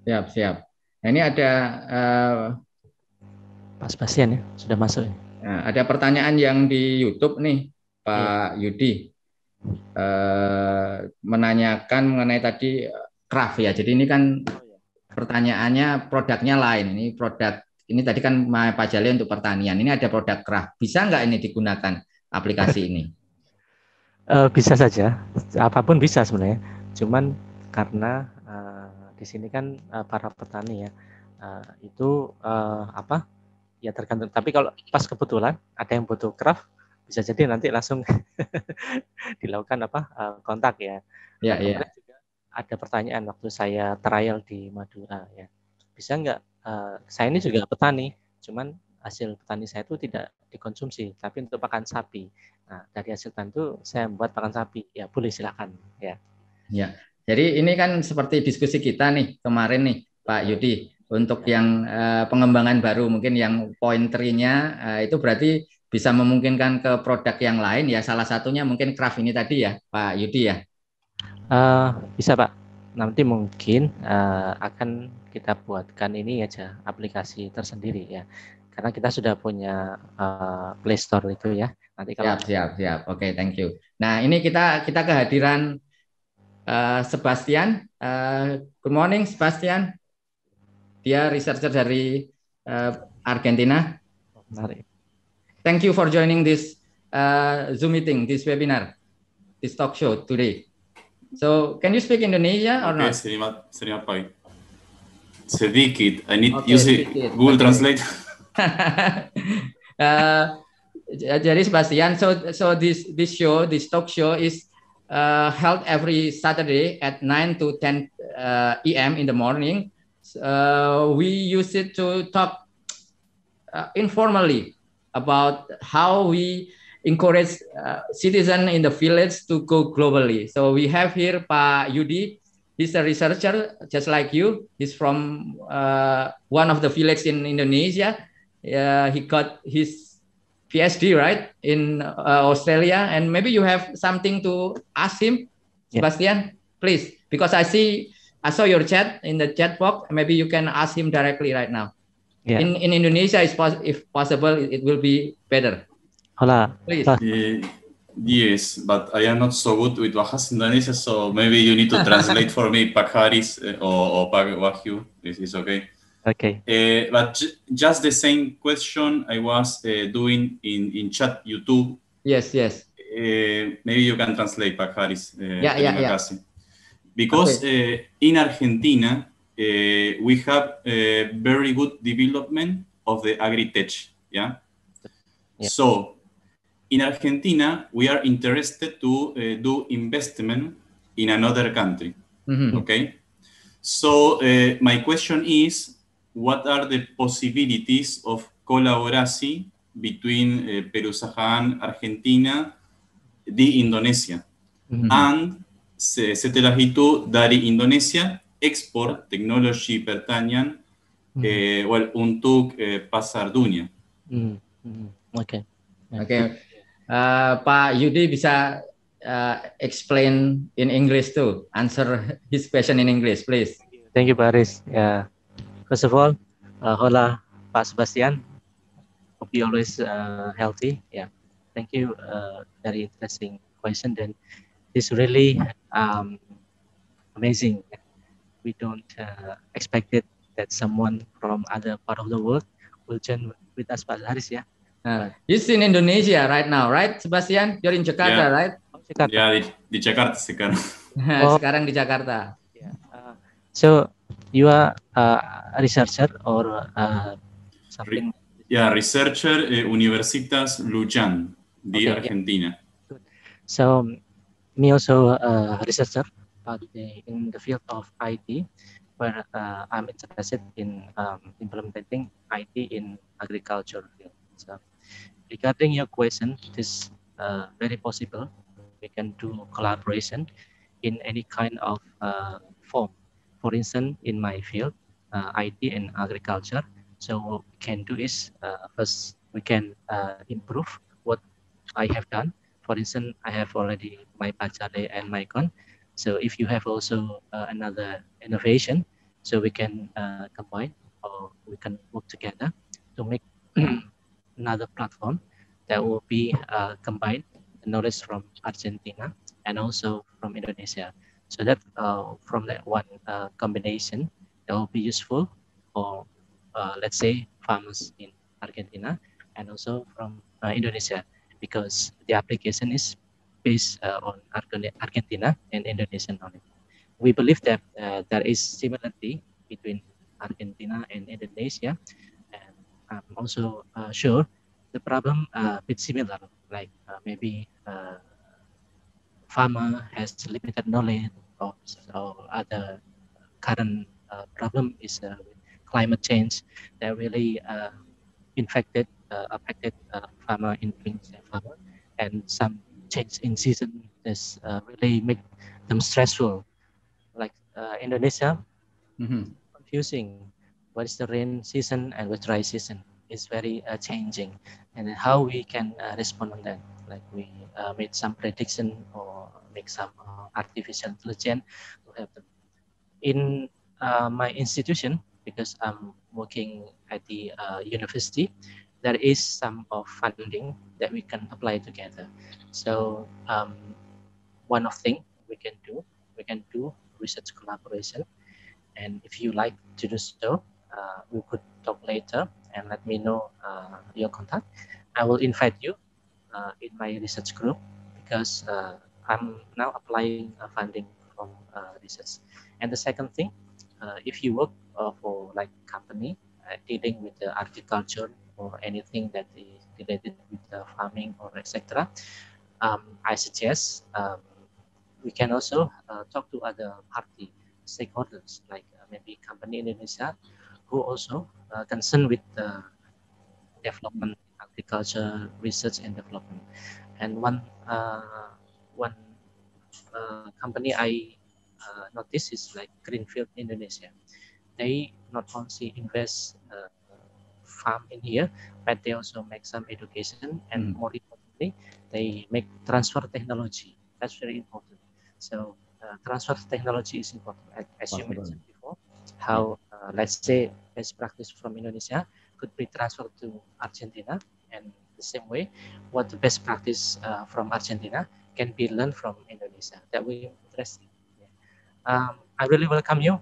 Siap. Nah, ini ada Pak Sebastian ya, sudah masuk ya. Nah, ada pertanyaan yang di YouTube nih, Pak Yudi. Menanyakan mengenai tadi craft ya. Jadi ini kan pertanyaannya produknya lain. Ini produk ini tadi kan MyPajale untuk pertanian. Ini ada produk craft. Bisa nggak ini digunakan aplikasi ini? Bisa saja. Apapun bisa sebenarnya. Cuman karena di sini kan para petani ya itu ya tergantung. Tapi kalau pas kebetulan ada yang butuh craft, bisa jadi nanti langsung dilakukan kontak ya. Ya. Juga ada pertanyaan waktu saya trial di Madura ya. Bisa nggak? Saya ini juga petani, cuman hasil petani saya itu tidak dikonsumsi, tapi untuk pakan sapi. Nah, dari hasil itu saya membuat pakan sapi. Ya boleh silakan ya. Ya. Jadi ini kan seperti diskusi kita nih kemarin nih Pak Yudi untuk yang pengembangan baru mungkin yang pointernya itu berarti bisa memungkinkan ke produk yang lain ya, salah satunya mungkin craft ini tadi ya Pak Yudi ya. Bisa Pak, nanti mungkin akan kita buatkan ini aja aplikasi tersendiri ya, karena kita sudah punya Play Store itu ya. Nanti kalau siap. Oke, thank you. Nah ini kita kehadiran Sebastian. Good morning Sebastian. Dia researcher dari Argentina. Mari. Thank you for joining this Zoom meeting, this webinar, this talk show today. So, can you speak Indonesia or not? Sedikit. I need use Google Translate. Jadi Sebastian, so this show, this talk show is held every Saturday at 9 to 10 a.m. in the morning. We use it to talk informally about how we encourage citizens in the village to go globally. So we have here Pak Yudi. He's a researcher just like you. He's from one of the villages in Indonesia. He got his PhD right in Australia, and maybe you have something to ask him, Sebastian, please, because I saw your chat in the chat box. Maybe you can ask him directly right now. Yeah. In Indonesia, if possible, it will be better. Hola. Please. Yes, but I am not so good with Bahasa Indonesia, so maybe you need to translate for me, Pak Haris or Pak Wahyu. This is okay. Okay. But just the same question I was doing in chat YouTube. Yes. Maybe you can translate, Pak Haris. Yeah. Because in Argentina, we have a very good development of the agri-tech, yeah? So, in Argentina, we are interested to do investment in another country, okay? So, my question is, what are the possibilities of collaboration between Perusahaan Argentina, Indonesia, and setelah itu dari Indonesia ekspor teknologi pertanian untuk pasar dunia. Oke. Pak Yudi bisa explain in English too. Answer his question in English, please. Thank you, Pak Aris. First of all, hola, Pak Sebastian. Hope you always healthy. Thank you. Very interesting question. Then it's really amazing. We don't expect it that someone from other part of the world will join with us, Pak Haris. He's in Indonesia right now, right, Sebastian? You're in Jakarta, right? Ya, di Jakarta sekarang. Sekarang di Jakarta. So you are a researcher or something? Researcher Universitas Luján di Argentina. Good. So me also a researcher, but in the field of IT, where I'm interested in implementing IT in agriculture field. So regarding your question, it is very possible we can do collaboration in any kind of form. For instance, in my field, IT and agriculture. So what we can do is first we can improve what I have done. For instance, I have already my Pachale and Mycon. So if you have also another innovation, so we can combine or we can work together to make another platform that will be combined the knowledge from Argentina and also from Indonesia. So that from that one combination, that will be useful for let's say farmers in Argentina and also from Indonesia, because the application is based on Argentina and Indonesian knowledge. We believe that there is similarity between Argentina and Indonesia, and I'm also sure the problem a bit similar, like maybe farmer has limited knowledge or other current problem is climate change that really affected farmer in farmer, and some change in season is really make them stressful. Like Indonesia, confusing. What is the rain season and what dry season? Is very changing, and how we can respond on that. Like we made some prediction or make some artificial intelligence to help them. In my institution, because I'm working at the university, there is some of funding that we can apply together. So one of thing we can do research collaboration, and if you like to do so, we could talk later and let me know your contact. I will invite you in my research group, because I'm now applying funding from research. And the second thing, if you work for like company dealing with the agriculture or anything that is related with the farming or etc., I suggest we can also talk to other party stakeholders, like maybe company in Indonesia who also concerned with the development, agriculture, research and development. And one company I noticed is like Greenfield Indonesia. They not only invest farm in here, but they also make some education, and more importantly, they make transfer technology. That's very important. So transfer technology is important, as you mentioned before. How let's say best practice from Indonesia could be transferred to Argentina, and the same way, what the best practice from Argentina can be learned from Indonesia. That will be interesting. I really welcome you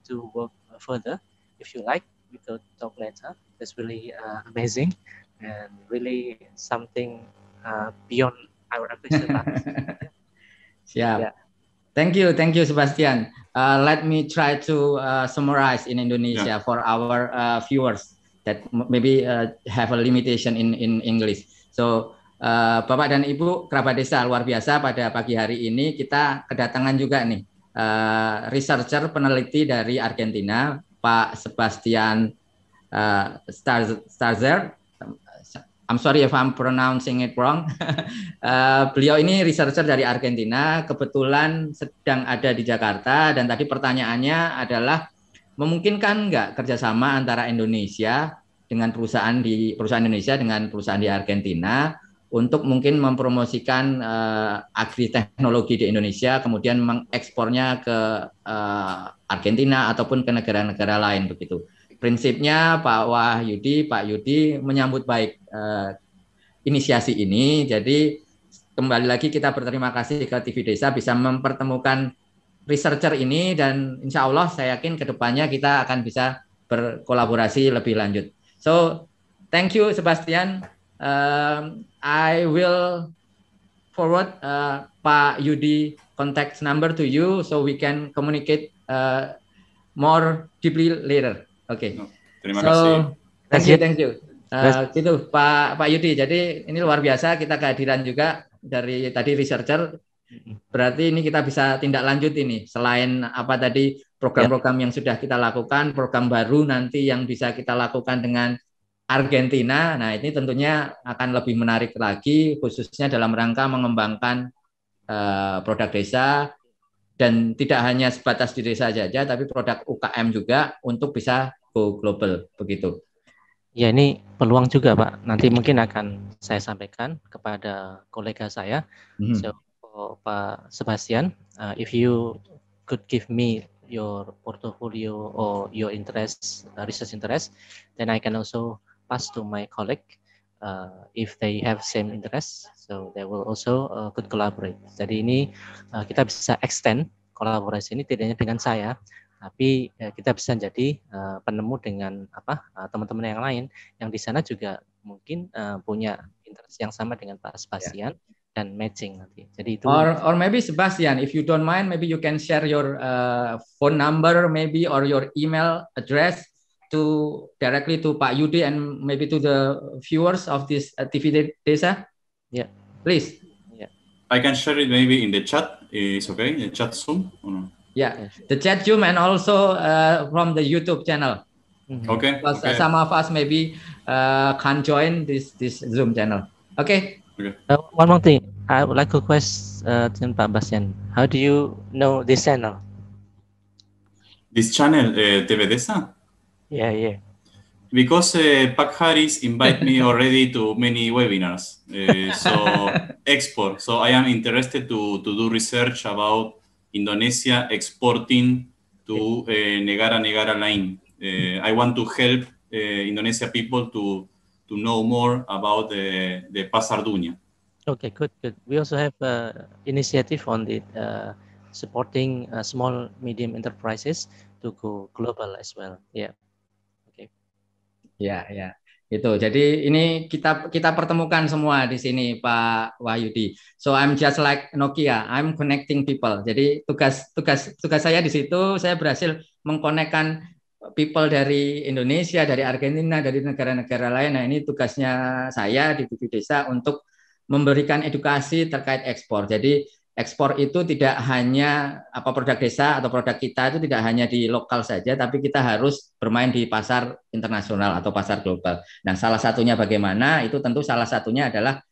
to work further. If you like, we could talk later. That's really amazing and really something beyond our ambition. Yeah. Thank you, Sebastian. Let me try to summarize in Indonesia for our viewers that maybe have a limitation in English. So, Bapak dan Ibu kerabat desa, luar biasa pada pagi hari ini kita kedatangan juga nih researcher peneliti dari Argentina, Pak Sebastian Starzer. I'm sorry if I'm pronouncing it wrong. Beliau ini researcher dari Argentina, kebetulan sedang ada di Jakarta, dan tadi pertanyaannya adalah memungkinkan nggak kerjasama antara Indonesia dengan perusahaan Indonesia dengan perusahaan di Argentina untuk mungkin mempromosikan agri-teknologi di Indonesia, kemudian mengekspornya ke Argentina ataupun ke negara-negara lain begitu. Prinsipnya Pak Yudi menyambut baik inisiasi ini. Jadi kembali lagi kita berterima kasih ke TV Desa bisa mempertemukan researcher ini, dan insya Allah saya yakin kedepannya kita akan bisa berkolaborasi lebih lanjut. So thank you Sebastian. I will forward Pak Yudi contact number to you so we can communicate more deeply later. Oke. Terima kasih. Thank you. Gitu Pak Yudi. Jadi ini luar biasa, kita kehadiran juga dari tadi researcher. Berarti ini kita bisa tindak lanjut ini. Selain apa tadi program-program yang sudah kita lakukan, program baru nanti yang bisa kita lakukan dengan Argentina. Nah, ini tentunya akan lebih menarik lagi, khususnya dalam rangka mengembangkan produk desa, dan tidak hanya sebatas di desa saja, tapi produk UKM juga untuk bisa go global begitu. Ya, ini peluang juga Pak. Nanti mungkin akan saya sampaikan kepada kolega saya. So, Pak Sebastian, if you could give me your portfolio or your interest, research interest, then I can also pass to my colleague if they have same interest, so they will also could collaborate. Jadi ini kita bisa extend kolaborasi ini tidak hanya dengan saya, tapi kita bisa jadi penemu dengan teman-teman yang lain yang di sana juga mungkin punya interest yang sama dengan Pak Sebastian. Dan matching nanti. Jadi itu. Or maybe Sebastian, if you don't mind, maybe you can share your phone number, maybe, or your email address to directly to Pak Yudi and maybe to the viewers of this TV Desa. Yeah. Please. Yeah. I can share it maybe in the chat. It's okay. The chat Zoom. Or no? Yeah. The chat Zoom and also from the YouTube channel. Okay. Because some of us maybe can't join this Zoom channel. Okay. Okay. One more thing, I would like to question Pak Bastian. How do you know this channel? This channel, TV Desa? Yeah. Because Pak Harris invited me already to many webinars. So export. So I am interested to do research about Indonesia exporting to Negara-Negara line. I want to help Indonesia people to know more about the Pasar Dunia. Okay, good. We also have initiative on the supporting small medium enterprises to go global as well. Yeah. Okay. Ya. Itu. Jadi ini kita pertemukan semua di sini Pak Wahyudi. So I'm just like Nokia, I'm connecting people. Jadi tugas saya di situ, saya berhasil mengkonekkan people dari Indonesia, dari Argentina, dari negara-negara lain. Nah, ini tugasnya saya di TV Desa untuk memberikan edukasi terkait ekspor. Jadi ekspor itu tidak hanya produk desa atau produk kita itu tidak hanya di lokal saja, tapi kita harus bermain di pasar internasional atau pasar global. Nah, salah satunya bagaimana? Itu tentu salah satunya adalah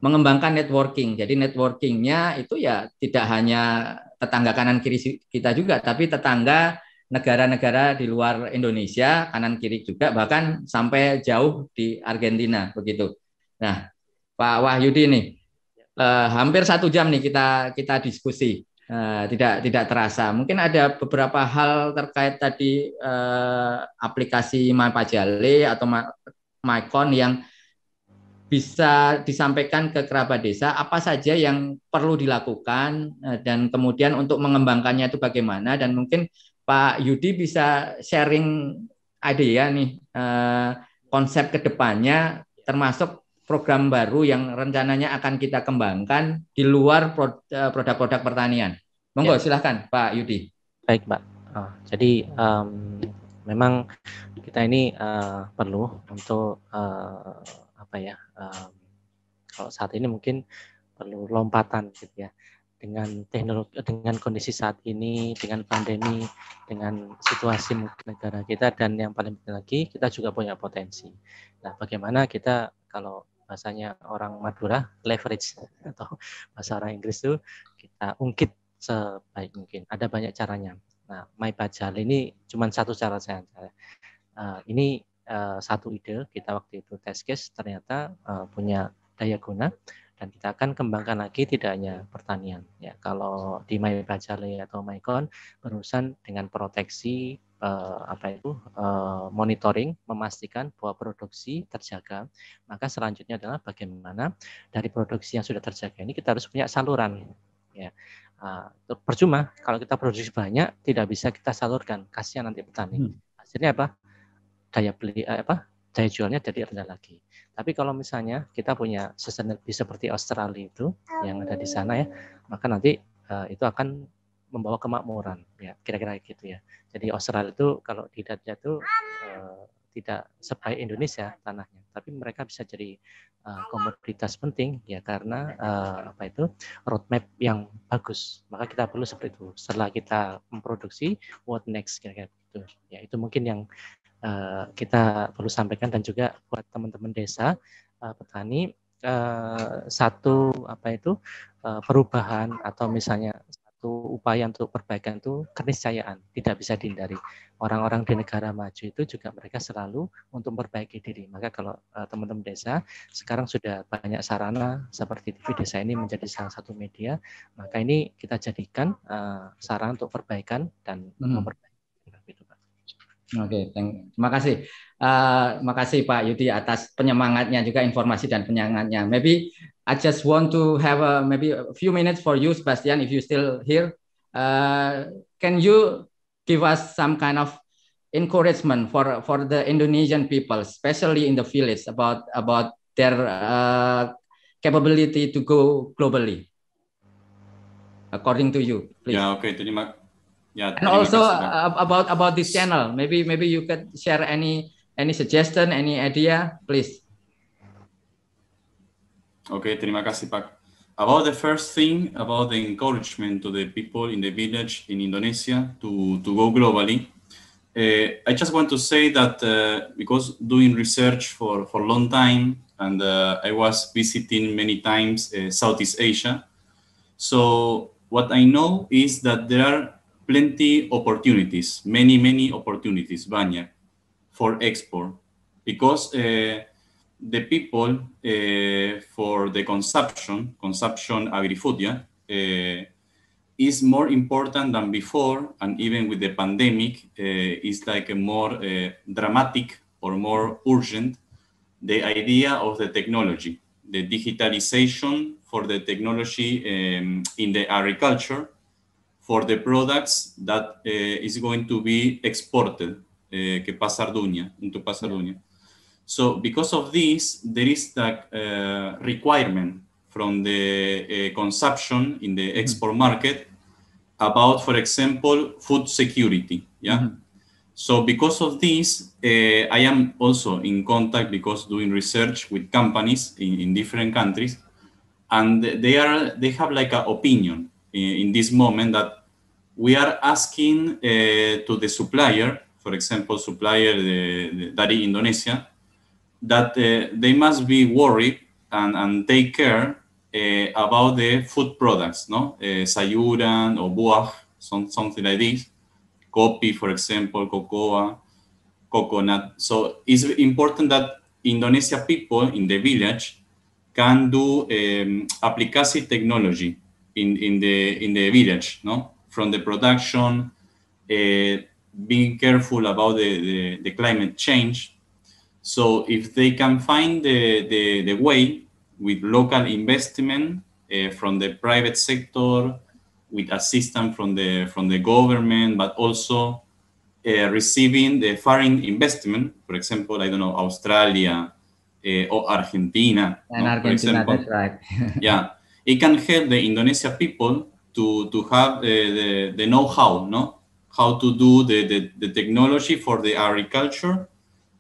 mengembangkan networking. Jadi networkingnya itu ya tidak hanya tetangga kanan kiri kita juga, tapi tetangga negara-negara di luar Indonesia, kanan kiri juga, bahkan sampai jauh di Argentina begitu. Nah, Pak Wahyudi nih, hampir 1 jam nih kita diskusi, tidak terasa. Mungkin ada beberapa hal terkait tadi aplikasi MyPajale atau MyCon yang bisa disampaikan ke kerabat desa, apa saja yang perlu dilakukan dan kemudian untuk mengembangkannya itu bagaimana, dan mungkin Pak Yudi bisa sharing idea nih konsep kedepannya termasuk program baru yang rencananya akan kita kembangkan di luar produk-produk pertanian. Monggo silahkan Pak Yudi. Baik Pak. Jadi memang kita ini perlu untuk kalau saat ini mungkin perlu lompatan gitu ya. Dengan teknologi, dengan kondisi saat ini, dengan pandemi, dengan situasi negara kita, dan yang paling penting lagi kita juga punya potensi. Nah, bagaimana kita kalau bahasanya orang Madura leverage atau bahasa orang Inggris itu kita ungkit sebaik mungkin. Ada banyak caranya. Nah, My Bajal ini cuma satu cara saya. Ini satu ide kita waktu itu test case ternyata punya daya guna dan kita akan kembangkan lagi tidak hanya pertanian ya. Kalau di My Bajale atau MyCon berurusan dengan proteksi monitoring, memastikan bahwa produksi terjaga. Maka selanjutnya adalah bagaimana dari produksi yang sudah terjaga ini kita harus punya saluran ya. Percuma kalau kita produksi banyak tidak bisa kita salurkan, kasihan nanti petani. Hasilnya apa? Daya beli daya jualnya jadi rendah lagi. Tapi kalau misalnya kita punya sustainability seperti Australia itu yang ada di sana ya, maka nanti itu akan membawa kemakmuran ya, kira-kira gitu ya. Jadi Australia itu kalau tidak jatuh tidak sebaik Indonesia tanahnya, tapi mereka bisa jadi komoditas penting ya karena roadmap yang bagus. Maka kita perlu seperti itu. Setelah kita memproduksi, what next kira-kira gitu. Ya itu mungkin yang kita perlu sampaikan dan juga buat teman-teman desa petani satu perubahan atau misalnya satu upaya untuk perbaikan itu keniscayaan tidak bisa dihindari. Orang-orang di negara maju itu juga mereka selalu untuk memperbaiki diri. Maka kalau teman-teman desa sekarang sudah banyak sarana seperti TV Desa ini menjadi salah satu media, maka ini kita jadikan sarana untuk perbaikan dan memperbaiki. Oke, terima kasih. Terima kasih Pak Yudi atas penyemangatnya juga informasi dan penyemangatnya. Maybe I just want to have maybe a few minutes for you, Sebastian, if you still here. Can you give us some kind of encouragement for the Indonesian people, especially in the village, about their capability to go globally, according to you, please? Yeah, okay. And also about this channel, maybe you could share any suggestion, any idea, please. Okay, terima kasih Pak. About the first thing, about the encouragement to the people in the village in Indonesia to go globally, I just want to say that because doing research for a long time and I was visiting many times Southeast Asia, so what I know is that there are plenty opportunities, many opportunities, banyak, for export, because the people for the consumption agri-food, is more important than before, and even with the pandemic, is like a more dramatic or more urgent, the idea of the technology, the digitalization for the technology in the agriculture, for the products that is going to be exported into Pasardunya. So because of this, there is that requirement from the consumption in the export market about, for example, food security. So because of this, I am also in contact because doing research with companies in different countries, and they have like an opinion in this moment that we are asking to the supplier, for example, dari Indonesia, that they must be worried and take care about the food products, no? Sayuran or buah, something like this. Coffee, for example, cocoa, coconut. So it's important that Indonesia people in the village can do aplikasi technology in the village, no? From the production, being careful about the climate change. So if they can find the way with local investment from the private sector, with assistance from the government, but also receiving the foreign investment, for example, I don't know, Australia or Argentina. And Argentina, that's right. Yeah, it can help the Indonesia people to have the know-how, no? How to do the technology for the agriculture,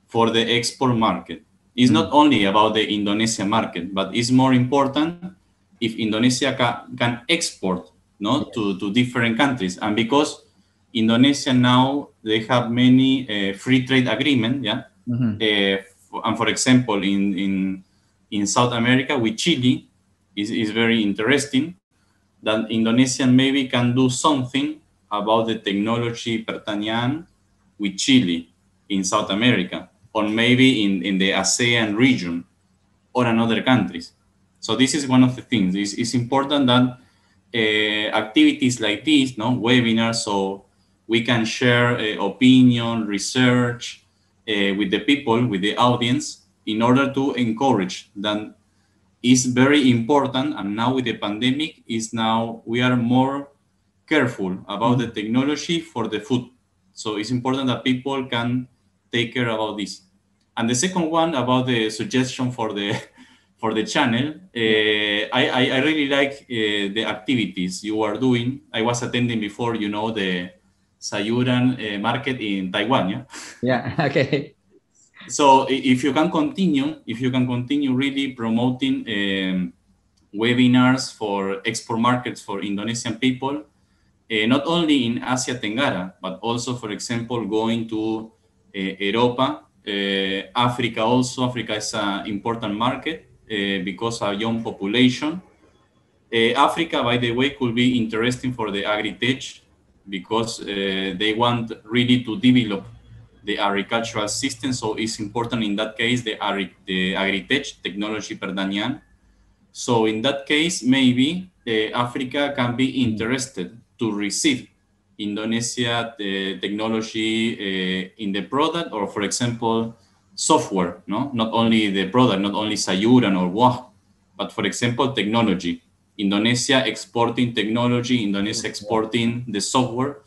for the export market. It's not only about the Indonesia market, but it's more important if Indonesia can export, no, to different countries. And because Indonesia now, they have many free trade agreement, and for example, in in South America with Chile is very interesting, that Indonesian maybe can do something about the technology pertanian with Chile in South America, or maybe in the ASEAN region or in other countries. So this is one of the things. It's important that activities like this, no, webinars, so we can share opinion, research with the people, with the audience, in order to encourage that. Is very important, and now with the pandemic, we are more careful about the technology for the food. So it's important that people can take care about this. And the second one about the suggestion for the channel, I really like the activities you are doing. I was attending before, the Sayuran market in Taiwan. Yeah. Yeah. Okay. So if you can continue really promoting webinars for export markets for Indonesian people, not only in Asia Tenggara, but also, for example, going to Europa, Africa also. Africa is an important market because of young population. Africa, by the way, could be interesting for the agri-tech because they want really to develop the agricultural system. So it's important in that case, the agri-tech, technology pertanian. So in that case, maybe Africa can be interested to receive Indonesia technology in the product, or for example, software, no? Not only the product, not only Sayuran or WAH, but for example, technology. Indonesia exporting technology, Indonesia exporting the software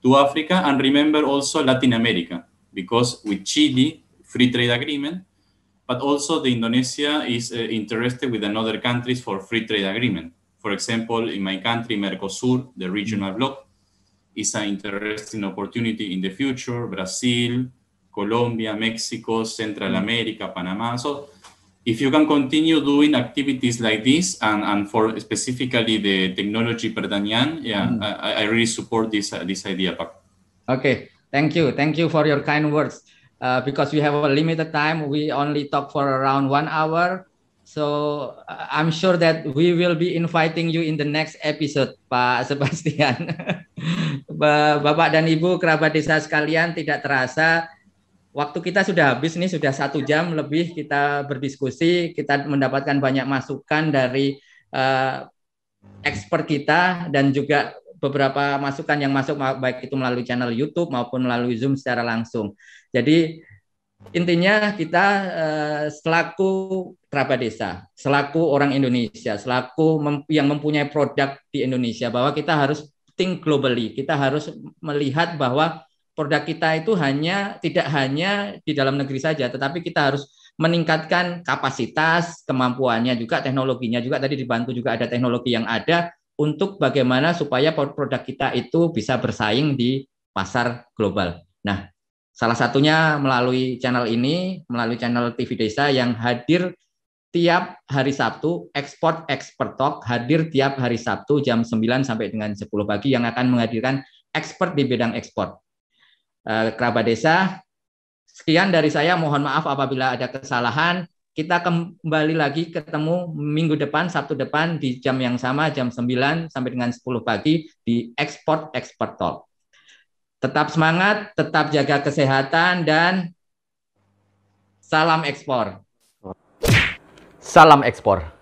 to Africa, and remember also Latin America, because with Chile, free trade agreement, but also the Indonesia is interested with another countries for free trade agreement. For example, in my country, Mercosur, the regional bloc, is an interesting opportunity in the future. Brazil, Colombia, Mexico, Central America, Panama. So if you can continue doing activities like this, and for specifically the technology pertanian, I really support this idea, Pak. Okay, thank you for your kind words. Because we have a limited time, we only talk for around 1 hour. So I'm sure that we will be inviting you in the next episode, Pak Sebastian. Bapak dan Ibu kerabat desa sekalian, tidak terasa waktu kita sudah habis nih, sudah 1 jam lebih kita berdiskusi, kita mendapatkan banyak masukan dari expert kita dan juga beberapa masukan yang masuk baik itu melalui channel YouTube maupun melalui Zoom secara langsung. Jadi intinya kita selaku kerabat desa, selaku orang Indonesia, selaku yang mempunyai produk di Indonesia, bahwa kita harus think globally. Kita harus melihat bahwa produk kita itu tidak hanya di dalam negeri saja, tetapi kita harus meningkatkan kapasitas, kemampuannya juga, teknologinya juga. Tadi dibantu juga ada teknologi yang ada untuk bagaimana supaya produk kita itu bisa bersaing di pasar global. Nah, salah satunya melalui channel ini, melalui channel TV Desa yang hadir tiap hari Sabtu, Expert Talk hadir tiap hari Sabtu jam 9 sampai dengan 10 pagi yang akan menghadirkan expert di bidang ekspor. Kerabat desa, sekian dari saya, mohon maaf apabila ada kesalahan. Kita kembali lagi ketemu minggu depan, Sabtu depan di jam yang sama, jam 9 sampai dengan 10 pagi di Expert Talk. Tetap semangat, tetap jaga kesehatan, dan salam ekspor. Salam ekspor.